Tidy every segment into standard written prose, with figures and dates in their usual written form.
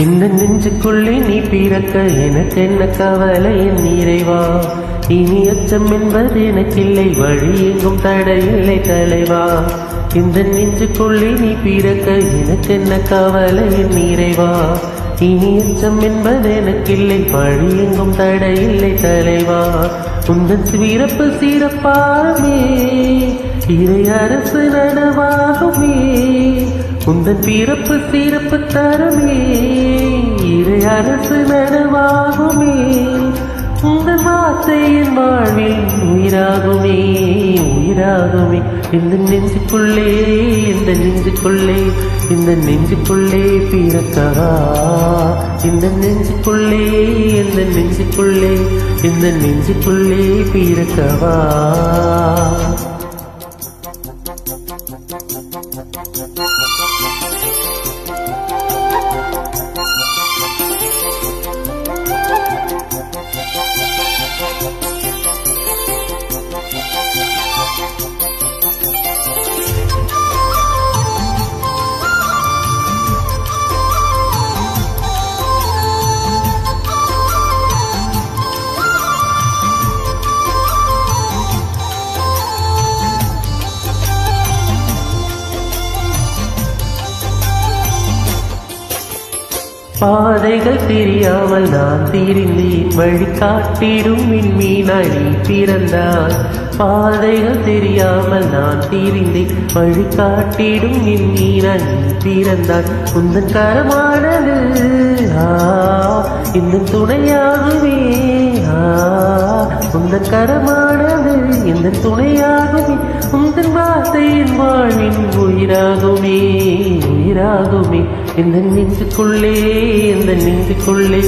இந்த நெஞ்சுக்குள்ளே நீ பிறக்க எனக்கு என்ன கவலை என் இறைவா. இனி அச்சம் என்பது எனக்கில்லை, வழி எங்கும் தடையில்லை தலைவா. இந்த நெஞ்சுக்குள்ளே நீ பிறக்க எனக்கு என்ன கவலை என் இறைவா. இனி அச்சம் என்பது எனக்கில்லை, வழி எங்கும் தடையில்லை தலைவா. உந்தன் சிறப்பு சிறப்பாமே, இறை அரசு நனவாகுமே. உந்தன் பிறப்பு சிறப்பு தரமே, இறை அரசு நனவாகுமே. உந்தன் வார்த்தை என் வாழ்வில் உயிராகுமே, உயிராகுமே. இந்த நெஞ்சுக்குள்ளே, இந்த நெஞ்சுக்குள்ளே, இந்த நெஞ்சுக்குள்ளே பிறக்கவா. இந்த நெஞ்சுக்குள்ளே, இந்த நெஞ்சுக்குள்ளே, இந்த நெஞ்சுக்குள்ளே பிறக்கவா. பாதைகள் தெரியாமல் நான் திரிந்தேன், வழிகாட்டிடும் விண்மீனாய் நீ பிறந்தாய். பாதைகள் தெரியாமல் நான் திரிந்தேன், வழிகாட்டிடும் விண்மீனாய் நீ பிறந்தாய். உந்தன் கரமானது இந்த துணையாகுமே, உந்தன் கரமானது இந்த துணையாகுமே. உந்தன் வார்த்தையின் வாழ்வின் உயிராகுமே, உயிராகுமே. இந்த நெஞ்சுக்குள்ளே, இந்த நெஞ்சுக்குள்ளே,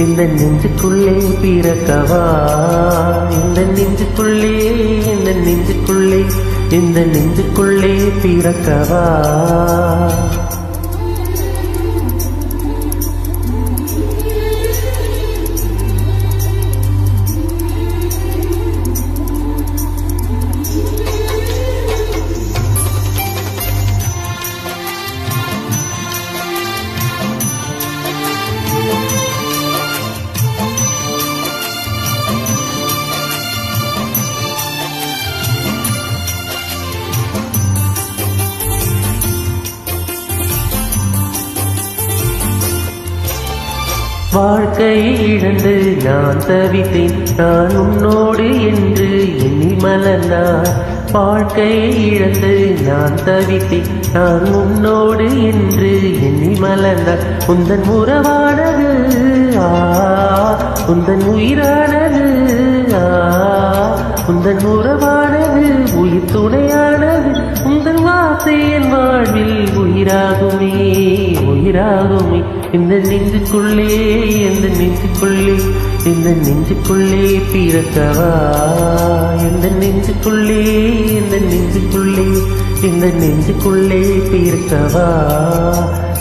இந்த நெஞ்சுக்குள்ளே பிறக்கவா. இந்த நெஞ்சுக்குள்ளே, இந்த நெஞ்சுக்குள்ளே, இந்த நெஞ்சுக்குள்ளே பிறக்கவா. வாழ்க்கையை இழந்து நான் தவித்தேன், நான் உன்னோடு என்று எண்ணி மலர்ந்தார். வாழ்க்கையை இழந்து நான் தவித்தேன், நான் உன்னோடு என்று எண்ணி மலர்ந்தார். உந்தன் உறவானது உந்தன் உயிரானது, உந்தன் உறவானது உயிர் துணையானது. உந்தன் வார்த்தை என் வாழ்வில் உயிராகுமே, உயிராகுமே. இந்த நெஞ்சுக்குள்ளே, இந்த நெஞ்சுக்குள்ளே, இந்த நெஞ்சுக்குள்ளே பிறக்கவா. இந்த நெஞ்சுக்குள்ளே, இந்த நெஞ்சுக்குள்ளே, இந்த நெஞ்சுக்குள்ளே பிறக்கவா.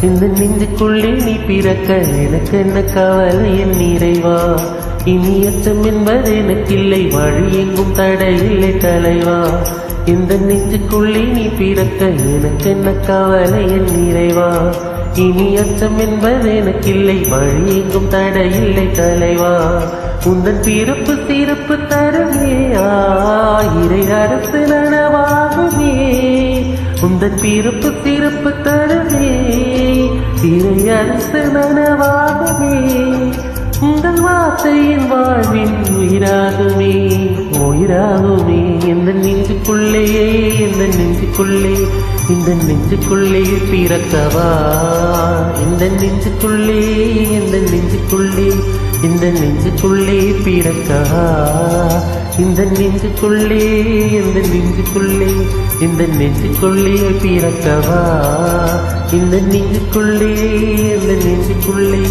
இந்த நெஞ்சுக்குள்ளே நீ பிறக்க எனக்கு என்ன கவலை என் இறைவா. இனி அச்சம் என்பது எனக்கில்லை, வழி எங்கும் தடையில்லை தலைவா. இந்த நெஞ்சுக்குள்ளே நீ பிறக்க எனக்கு என்ன கவலை என் இறைவா. இனி அச்சம் என்பது எனக்கில்லை, வழி எங்கும் தடையில்லை தலைவா. உந்தன் பிறப்பு சிறப்பு தரமே, இறை அரசு நனவாகுமே. உந்தன் பிறப்பு சிறப்பு தரமே, இறை அரசு நனவாகுமே. உந்தன் வார்த்தையின் வாழ்வின் உயிராகுமே, உயிராகுமே. இந்த நெஞ்சுக்குள்ளே, இந்த நெஞ்சுக்குள்ளே, இந்த நெஞ்சுக்குள்ளே பிறக்கவா. இந்த நெஞ்சுக்குள்ளே, இந்த நெஞ்சுக்குள்ளே, இந்த நெஞ்சுக்குள்ளே பிறக்கவா. இந்த நெஞ்சுக்குள்ளே, இந்த நெஞ்சுக்குள்ளே, இந்த நெஞ்சுக்குள்ளே பிறக்கவா. இந்த நெஞ்சுக்குள்ளே, இந்த நெஞ்சுக்குள்ளே,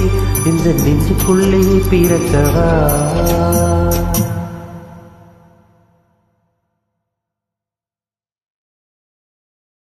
இந்த நெஞ்சுக்குள்ளே பிறக்கவா.